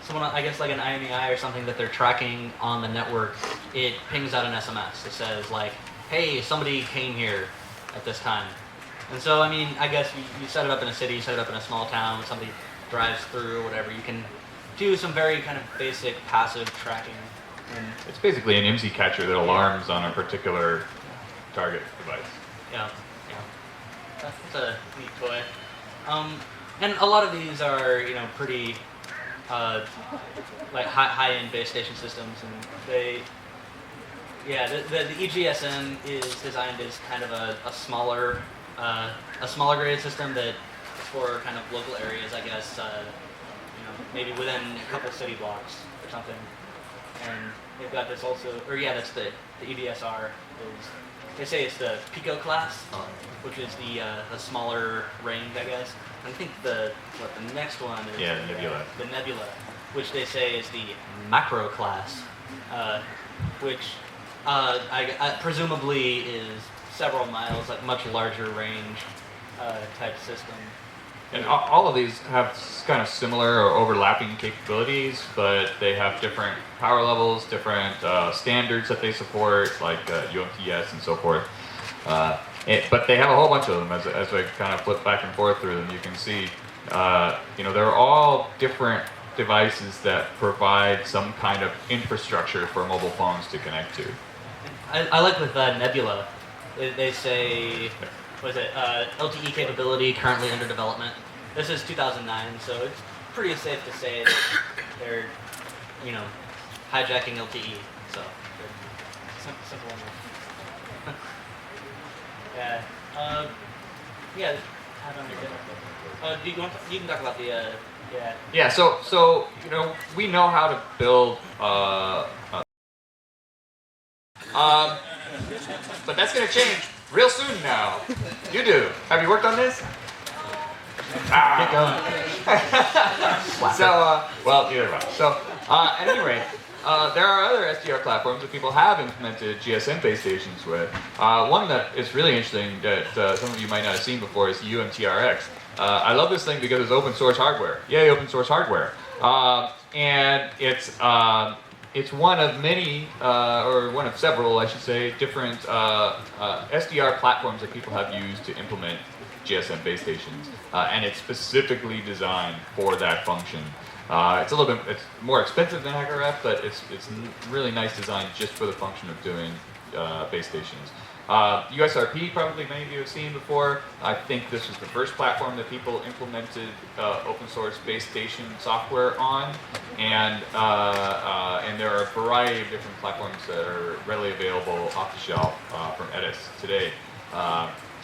someone, I guess like an IMEI or something that they're tracking on the network, it pings out an SMS that says like, hey, somebody came here at this time. And so, I mean, I guess you set it up in a city, you set it up in a small town, somebody drives through or whatever, you can do some very kind of basic passive tracking. And it's basically an IMSI catcher that alarms on a particular target device. Yeah. That's a neat toy. And a lot of these are, pretty high-end base station systems, and the EGSM is designed as kind of a smaller grade system that for kind of local areas, I guess, maybe within a couple city blocks or something. And they've got this also, that's the EBSR. They say it's the Pico class, which is the smaller range, I guess. And I think the next one is the Nebula. The Nebula, which they say is the macro class, which I presumably is several miles, much larger range type system. And all of these have kind of similar or overlapping capabilities, but they have different power levels, different standards that they support, like UMTS and so forth. But they have a whole bunch of them. As I kind of flip back and forth through them, you can see, they're all different devices that provide some kind of infrastructure for mobile phones to connect to. I like with Nebula, they say, what is it, LTE capability currently under development. This is 2009, so it's pretty safe to say that they're, hijacking LTE. So simple enough. Yeah. Yeah. I don't know. You can talk about the yeah. Yeah. So we know how to build. But that's going to change real soon now. You do. Have you worked on this? Get going. Well, either way. So, at any rate, there are other SDR platforms that people have implemented GSM base stations with. One that is really interesting that some of you might not have seen before is UMTRX. I love this thing because it's open source hardware. Yay, open source hardware. And it's one of many, or one of several, I should say, different SDR platforms that people have used to implement GSM base stations, and it's specifically designed for that function. It's more expensive than HackRF, but it's really nice design just for the function of doing base stations. USRP, probably many of you have seen before. I think this was the first platform that people implemented open source base station software on, and there are a variety of different platforms that are readily available off the shelf from Edis today.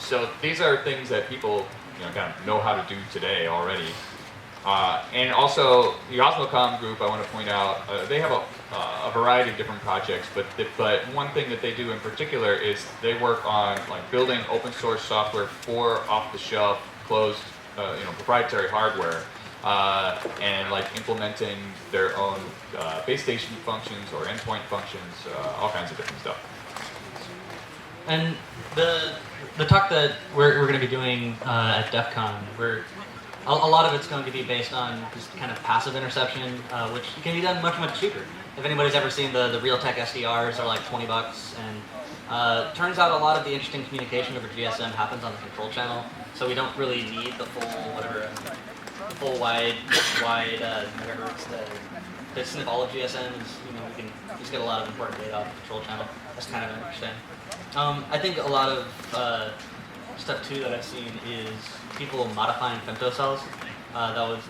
So these are things that people kind of know how to do today already. And also the Ossmann group, I want to point out, they have a variety of different projects, but one thing that they do in particular is they work on building open source software for off-the-shelf, closed, proprietary hardware, and implementing their own base station functions or endpoint functions, all kinds of different stuff. And the talk that we're going to be doing at DEF CON, a lot of it's going to be based on just kind of passive interception, which can be done much, much cheaper. If anybody's ever seen the Realtek SDRs are like $20, and turns out a lot of the interesting communication over GSM happens on the control channel, so we don't really need the full wide megahertz to snip all of GSMs. We can just get a lot of important data off the control channel. That's kind of interesting. I think a lot of stuff too that I've seen is people modifying femtocells.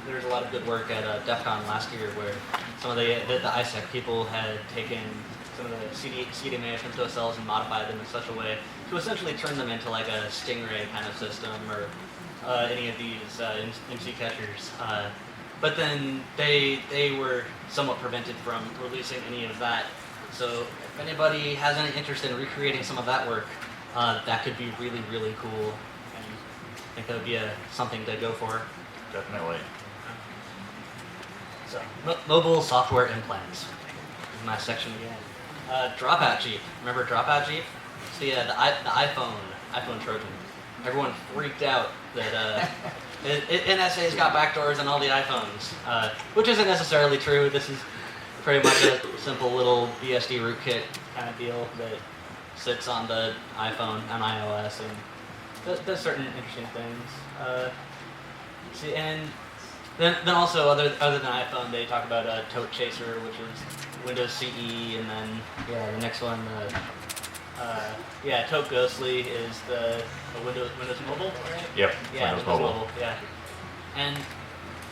There's a lot of good work at DEF CON last year where some of the ISEC people had taken some of the CDMA femtocells and modified them in such a way to essentially turn them into like a Stingray kind of system or any of these MC catchers. But then they were somewhat prevented from releasing any of that. So if anybody has any interest in recreating some of that work, that could be really, really cool. And I think that would be something to go for. Definitely. So, mobile software implants is my section again. Dropout Jeep. Remember Dropout Jeep? So yeah, the iPhone Trojan. Everyone freaked out that NSA's got backdoors on all the iPhones, which isn't necessarily true. This is pretty much a simple little BSD rootkit kind of deal that sits on the iPhone and iOS and does certain interesting things. And then also other than iPhone, they talk about Tote Chaser, which is Windows CE, and then the next one, Tote Ghostly is the Windows Mobile, right? Yep. Yeah, Windows Mobile. Yeah. And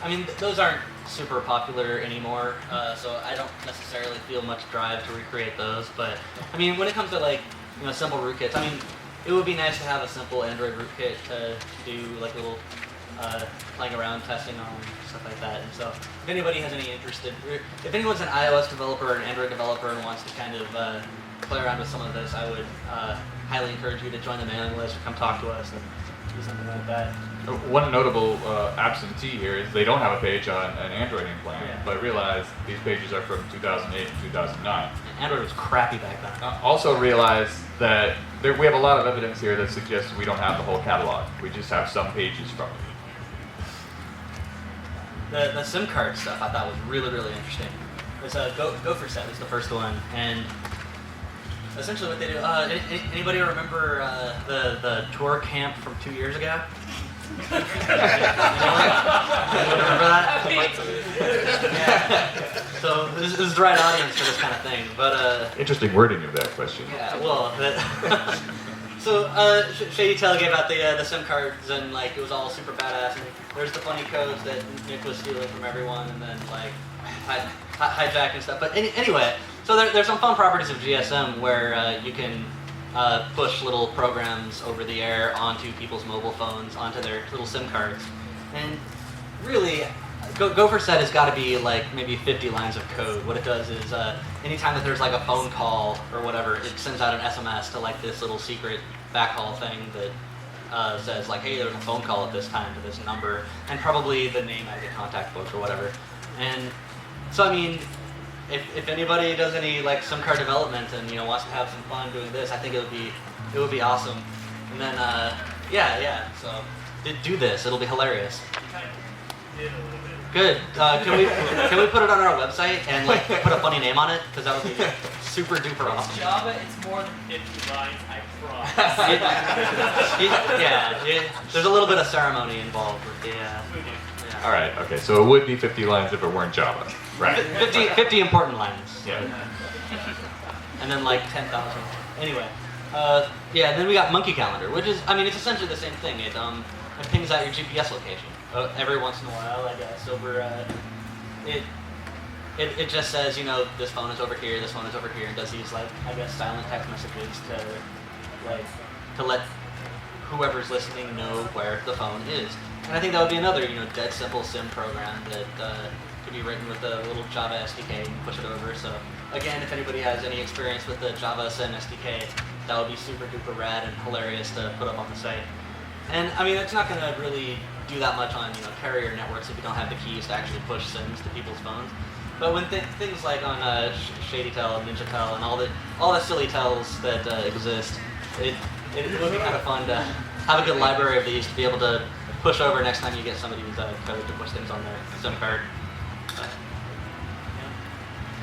I mean those aren't super popular anymore, so I don't necessarily feel much drive to recreate those. But I mean, when it comes to simple rootkits, I mean, it would be nice to have a simple Android rootkit to do little playing around, testing on, stuff like that. And so if anybody has any interest if anyone's an iOS developer or an Android developer and wants to kind of play around with some of this, I would highly encourage you to join the mailing list or come talk to us and do something like that. One notable absentee here is they don't have a page on an Android implant, but I realize these pages are from 2008 and 2009. Android was crappy back then. Also realize that we have a lot of evidence here that suggests we don't have the whole catalog. We just have some pages from it. The SIM card stuff I thought was really, really interesting. This Gopher set was the first one, and essentially what they do. Anybody remember the ToorCamp from 2 years ago? Anyone remember that? Yeah. So this is the right audience for this kind of thing, but interesting wording of that question. Yeah. Well, So Shady Tail gave out the SIM cards, and like it was all super badass. And there's the funny codes that Nick was stealing from everyone, and then like hijack and stuff. But anyway, so there's some fun properties of GSM where you can push little programs over the air onto people's mobile phones, onto their little SIM cards. And really, Gopher Set has got to be like maybe 50 lines of code. What it does is anytime that there's like a phone call or whatever, it sends out an SMS to like this little secret backhaul thing that says like, hey, there's a phone call at this time to this number, and probably the name of the contact book or whatever. And so I mean, if anybody does any like SIM card development and wants to have some fun doing this, I think it would be awesome. And then yeah. So do this. It'll be hilarious. Good. Can we put it on our website and like put a funny name on it? Because that would be super duper awesome. Java, it's more than 50 lines, I promise. There's a little bit of ceremony involved with the. All right. Okay. So it would be 50 lines if it weren't Java. Right. 50 important lines. Yeah. And then like 10,000. Anyway. Yeah. And then we got Monkey Calendar, which is, I mean, it's essentially the same thing. It pings out your GPS location every once in a while, I guess. Over it just says, this phone is over here, this phone is over here, and does these like, I guess, silent text messages to let whoever's listening know where the phone is. And I think that would be another, dead simple SIM program that could be written with a little Java SDK and push it over. So again, if anybody has any experience with the Java SIM SDK, that would be super duper rad and hilarious to put up on the site. And I mean, it's not going to really do that much on carrier networks if you don't have the keys to actually push SIMs to people's phones. But when things like on Shady Tail, Ninja Tail, and all the silly tells that exist, it would be kind of fun to have a good library of these to be able to push over next time you get somebody's code to push things on their SIM card.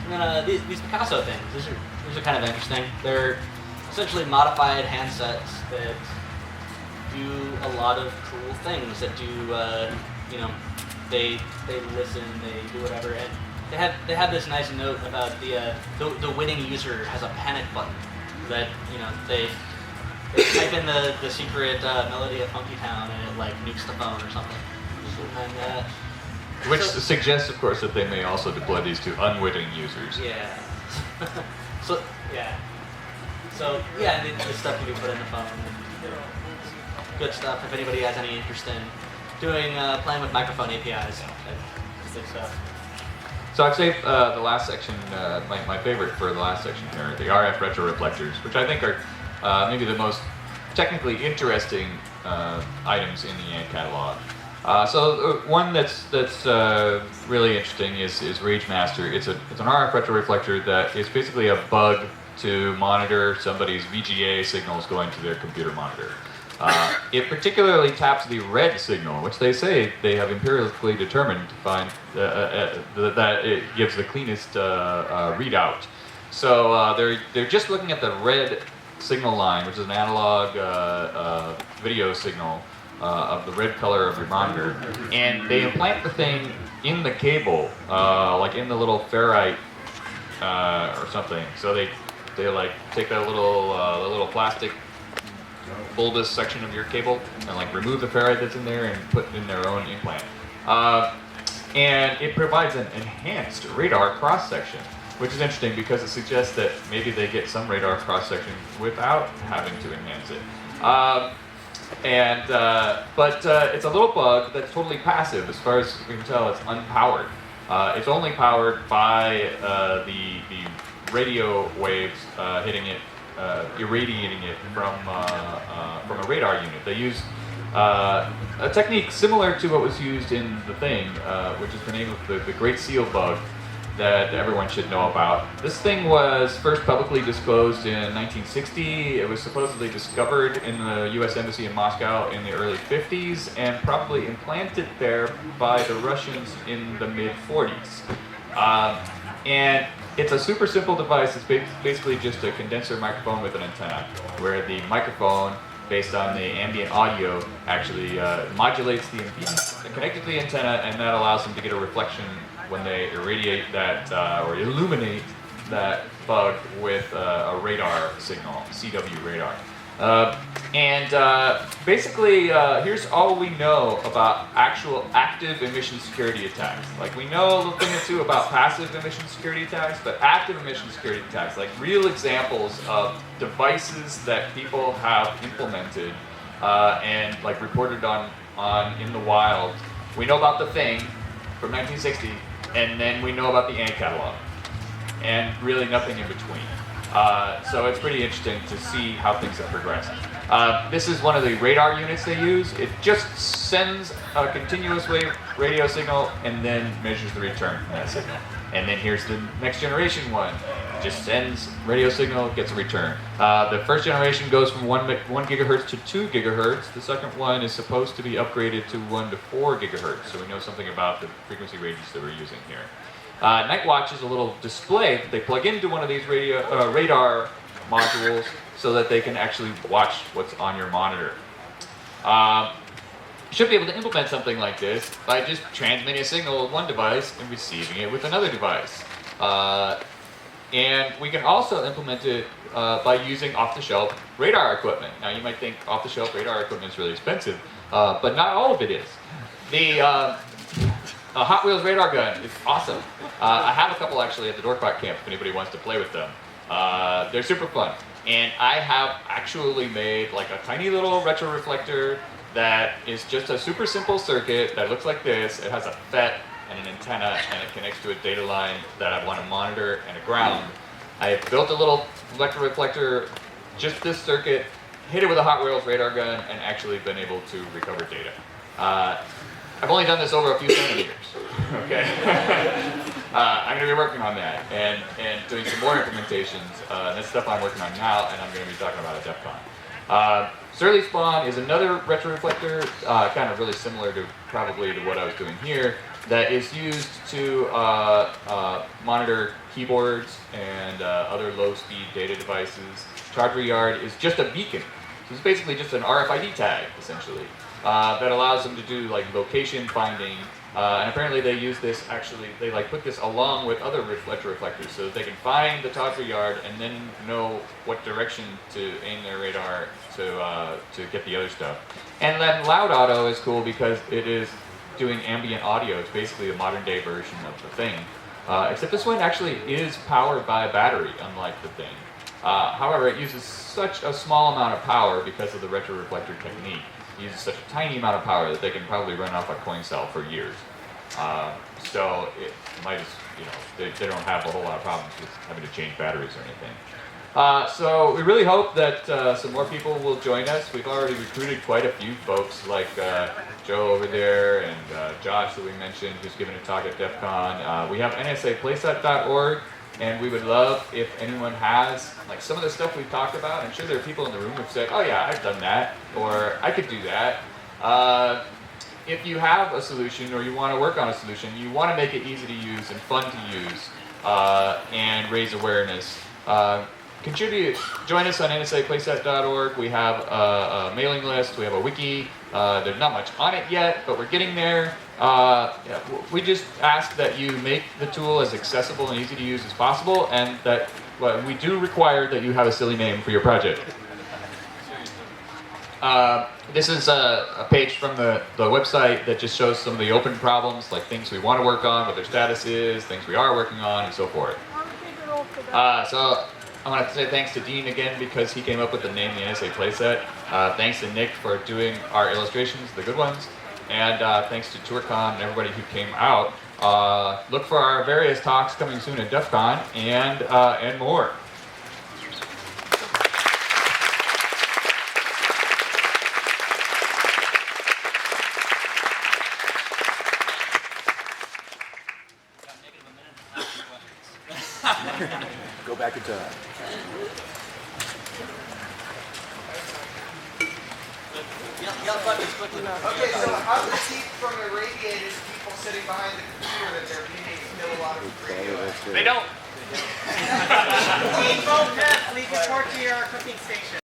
And then these Picasso things, these are kind of interesting. They're essentially modified handsets that do a lot of cool things. That do, they listen, they do whatever, and they have this nice note about the winning user has a panic button that they type in the secret melody of Funky Town and it like nukes the phone or something. And, which suggests, of course, that they may also deploy these to unwitting users. Yeah. So this stuff can be put in the phone. Good stuff. If anybody has any interest in playing with microphone APIs, that's good stuff. So I'd say the last section, my favorite for the last section here, are the RF retro-reflectors, which I think are maybe the most technically interesting items in the Ant catalog. So one that's really interesting is RageMaster. It's an RF retro-reflector that is basically a bug to monitor somebody's VGA signals going to their computer monitor. It particularly taps the red signal, which they say they have empirically determined to find that it gives the cleanest readout. So they're just looking at the red signal line, which is an analog video signal of the red color of your monitor, and they implant the thing in the cable, like in the little ferrite or something. So they like take that little plastic bulbous section of your cable and like remove the ferrite that's in there and put in their own implant. And it provides an enhanced radar cross-section, which is interesting because it suggests that maybe they get some radar cross-section without having to enhance it. But it's a little bug that's totally passive. As far as we can tell, it's unpowered. It's only powered by the radio waves hitting it, irradiating it from a radar unit. They use a technique similar to what was used in the thing, which is the name of the Great Seal bug that everyone should know about. This thing was first publicly disclosed in 1960. It was supposedly discovered in the U.S. Embassy in Moscow in the early 50s and probably implanted there by the Russians in the mid-40s. And it's a super simple device. It's basically just a condenser microphone with an antenna, where the microphone, based on the ambient audio, actually modulates the impedance connected to the antenna, and that allows them to get a reflection when they irradiate that or illuminate that bug with a radar signal, CW radar. And basically, here's all we know about actual active emission security attacks. Like, we know a little thing or two about passive emission security attacks, but active emission security attacks, like real examples of devices that people have implemented and like reported on in the wild. We know about the Thing from 1960, and then we know about the Ant catalog, and really nothing in between. So it's pretty interesting to see how things have progressed. This is one of the radar units they use. It just sends a continuous wave radio signal and then measures the return from that signal. And then here's the next generation one. Just sends radio signal, gets a return. The first generation goes from 1 gigahertz to 2 gigahertz. The second one is supposed to be upgraded to 1 to 4 gigahertz. So we know something about the frequency ranges that we're using here. Nightwatch is a little display that they plug into one of these radar modules so that they can actually watch what's on your monitor. You should be able to implement something like this by just transmitting a signal with one device and receiving it with another device. And we can also implement it by using off-the-shelf radar equipment. Now you might think off-the-shelf radar equipment is really expensive, but not all of it is. The Hot Wheels radar gun is awesome. I have a couple actually at the ToorCamp if anybody wants to play with them. They're super fun. And I have actually made like a tiny little retro-reflector that is just a super simple circuit that looks like this. It has a FET and an antenna, and it connects to a data line that I want to monitor and a ground. I have built a little retro-reflector, just this circuit, hit it with a Hot Wheels radar gun, and actually been able to recover data. I've only done this over a few centimeters, okay? I'm going to be working on that and doing some more implementations. That's stuff I'm working on now, and I'm going to be talking about at DEF CON. Surly Spawn is another retro-reflector, kind of really similar to probably to what I was doing here, that is used to monitor keyboards and other low-speed data devices. Charger Yard is just a beacon. So it's basically just an RFID tag, essentially, that allows them to do like location finding. And apparently they use this, actually, they like put this along with other retro-reflectors so that they can find the Charger Yard and then know what direction to aim their radar to get the other stuff. And then Loud Auto is cool because it is doing ambient audio. It's basically a modern day version of the Thing. Except this one actually is powered by a battery, unlike the Thing. However, it uses such a small amount of power because of the retro-reflector technique. It uses such a tiny amount of power that they can probably run off a coin cell for years. So it might, they don't have a whole lot of problems with having to change batteries or anything. So we really hope that some more people will join us. We've already recruited quite a few folks, like Joe over there and Josh that we mentioned, who's giving a talk at DEF CON. We have NSAPlayset.org, and we would love if anyone has like some of the stuff we've talked about. I'm sure there are people in the room who've said, oh yeah, I've done that, or I could do that. If you have a solution or you want to work on a solution, you want to make it easy to use and fun to use and raise awareness. Contribute. Join us on NSAPlayset.org. We have a mailing list. We have a wiki. There's not much on it yet, but we're getting there. We just ask that you make the tool as accessible and easy to use as possible, and that we do require that you have a silly name for your project. This is a page from the website that just shows some of the open problems, like things we want to work on, what their status is, things we are working on, and so forth. So I want to say thanks to Dean again because he came up with the name the NSA Playset. Thanks to Nick for doing our illustrations, the good ones. And thanks to ToorCon and everybody who came out. Look for our various talks coming soon at DEF CON and more. Go back in time. Okay, so I've received from irradiated people sitting behind the computer that their meetings kill a lot of radio. They don't. Leave report to your cooking station.